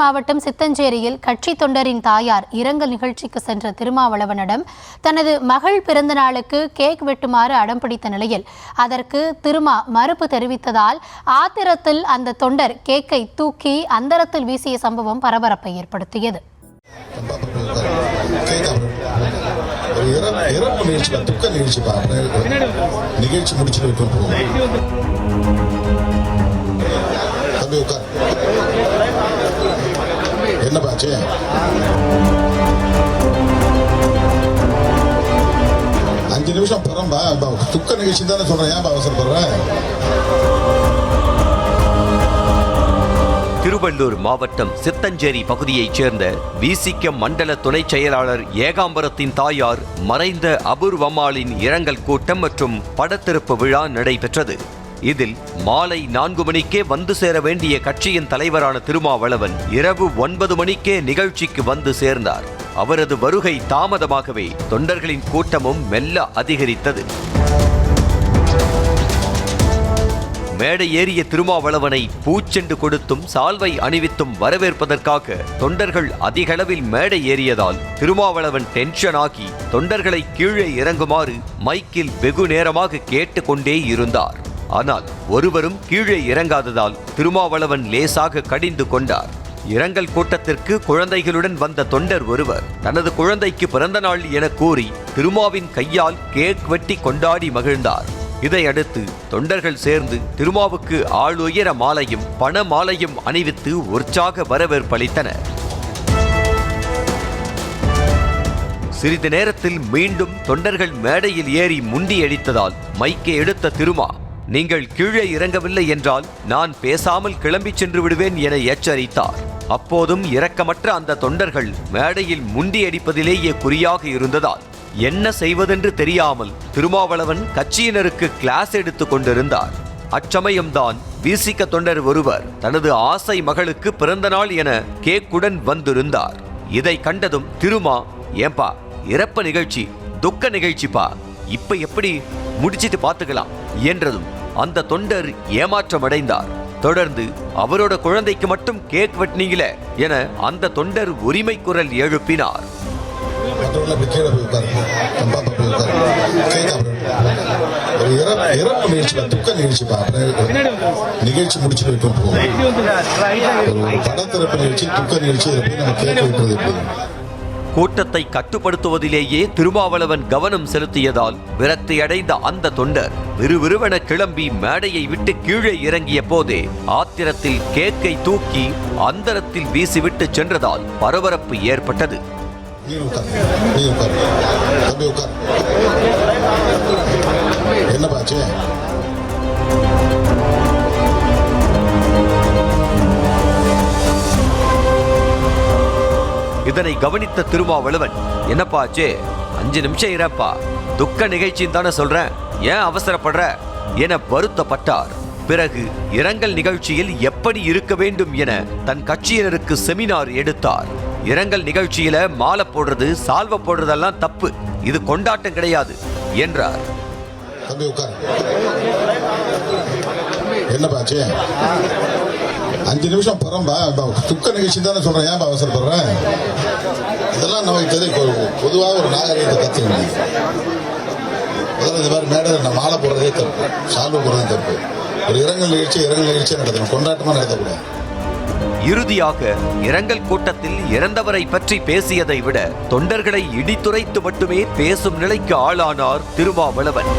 மாவட்டம் சித்தஞ்சேரியில் கட்சி தொண்டரின் தாயார் இரங்கல் நிகழ்ச்சிக்கு சென்ற திருமாவளவனிடம் தனது மகள் பிறந்த நாளுக்கு கேக் வெட்டுமாறு அடம் பிடித்த நிலையில் அதற்கு திருமா மறுப்பு தெரிவித்ததால் ஆத்திரத்தில் அந்த தொண்டர் கேக்கை தூக்கி அந்தரத்தில் வீசிய சம்பவம் பரபரப்பை ஏற்படுத்தியது. நிகழ்ச்சி முடிச்சு என்ன பாச்சு? 5 நிமிஷம் பரம்பா துக்க நிகழ்ச்சி தானே சொல்றேன். ஏன் அவசரப்படுறேன்? திருவள்ளூர் மாவட்டம் சித்தஞ்சேரி பகுதியைச் சேர்ந்த விசிக மண்டல துணை செயலாளர் ஏகாம்பரத்தின் தாயார் மறைந்த அபூர்வம்மாளின் இரங்கல் கூட்டம் மற்றும் படத்திருப்பு விழா நடைபெற்றது. இதில் மாலை 4 மணிக்கே வந்து சேர வேண்டிய கட்சியின் தலைவரான திருமாவளவன் இரவு 9 மணிக்கே நிகழ்ச்சிக்கு வந்து சேர்ந்தார். அவரது வருகை தாமதமாகவே தொண்டர்களின் கூட்டமும் மெல்ல அதிகரித்தது. மேடை ஏறிய திருமாவளவனை பூச்செண்டு கொடுத்தும் சால்வை அணிவித்தும் வரவேற்பதற்காக தொண்டர்கள் அதிகளவில் மேடை ஏறியதால் திருமாவளவன் டென்ஷன் ஆகி தொண்டர்களை கீழே இறங்குமாறு மைக்கில் வெகு நேரமாக கேட்டுக்கொண்டே இருந்தார். ஆனால் ஒருவரும் கீழே இறங்காததால் திருமாவளவன் லேசாக கடிந்து கொண்டார். இரங்கல் கூட்டத்திற்கு குழந்தைகளுடன் வந்த தொண்டர் ஒருவர் தனது குழந்தைக்கு பிறந்த நாள் என கூறி திருமாவின் கையால் கேக் வெட்டி கொண்டாடி மகிழ்ந்தார். இதையடுத்து தொண்டர்கள் சேர்ந்து திருமாவுக்கு ஆளுயர மாலையும் பண மாலையும் அணிவித்து உற்சாக வரவேற்பளித்தனர். சிறிது நேரத்தில் மீண்டும் தொண்டர்கள் மேடையில் ஏறி முண்டியடித்ததால் மைக்கை எடுத்த திருமா, நீங்கள் கீழே இறங்கவில்லை என்றால் நான் பேசாமல் கிளம்பி சென்று விடுவேன் என எச்சரித்தார். அப்போதும் இரக்கமற்ற அந்த தொண்டர்கள் மேடையில் முண்டியடிப்பதிலேயே குறியாக இருந்ததால் என்ன செய்வதென்று தெரியாமல் திருமாவளவன் கட்சியினருக்கு கிளாஸ் எடுத்துக் கொண்டிருந்தார். அச்சமயம்தான் விசிக தொண்டர் ஒருவர் தனது ஆசை மகளுக்கு பிறந்த நாள் என கேக்குடன் வந்திருந்தார். இதை கண்டதும் திருமா, ஏன்பா இறப்பு நிகழ்ச்சி துக்க நிகழ்ச்சிப்பா, இப்ப எப்படி முடிச்சிட்டு பார்த்துக்கலாம் என்றதும் அந்த தொண்டர் ஏமாற்றமடைந்தார். தொடர்ந்து அவரோட குழந்தைக்கு மட்டும் கேக் வெட்டினீங்களே என அந்த தொண்டர் உரிமை குரல் எழுப்பினார். நிகழ்ச்சி முடிச்சுட்டு படத்திறப்பு நிகழ்ச்சி துக்க நிகழ்ச்சி கூட்டத்தை கட்டுப்படுத்துவதிலேயே திருமாவளவன் கவனம் செலுத்தியதால் விரக்தியடைந்த அந்த தொண்டர் விறுவிறுவென கிளம்பி மேடையை விட்டு கீழே இறங்கிய போதே ஆத்திரத்தில் கேக்கை தூக்கி அந்தரத்தில் வீசிவிட்டு சென்றதால் பரபரப்பு ஏற்பட்டது. என்ன பாச்சு? இதனை கவனித்த திருமாவளவன், என்னப்பாச்சே 5 நிமிஷம் இறப்பா, துக்க நிகழ்ச்சின்னு தானே சொல்றேன், ஏன் அவசரப்படுற என வருத்தப்பட்டார். பிறகு இரங்கல் நிகழ்ச்சியில் எப்படி இருக்க வேண்டும் என தன் கட்சியினருக்கு செமினார் எடுத்தார். இரங்கல் நிகழ்ச்சியில மாலை போடுறது சால்வை போடுறதெல்லாம் தப்பு, இது கொண்டாட்டம் கிடையாது என்றார். என்ன பாச்சு? 5 நிமிஷம் பரம்பா துக்க நிகழ்ச்சி தானே சொல்றேன். ஏன் அவசரப்படுறேன்? இதெல்லாம் நமக்கு தெரியும். பொதுவாக ஒரு நாகரீகத்தை கத்துக்கணும். இது மாதிரி மேடையில் நான் மாலை போடுறதே தப்பு, சால்வை போடுறதே தப்பு. ஒரு இரங்கல் நிகழ்ச்சி நடத்தணும், கொண்டாட்டமா நடத்தக்கூடாது. இறுதியாக இரங்கல் கூட்டத்தில் இறந்தவரை பற்றி பேசியதை விட தொண்டர்களை இடித்துரைத்து மட்டுமே பேசும் நிலைக்கு ஆளானார் திருமாவளவன்.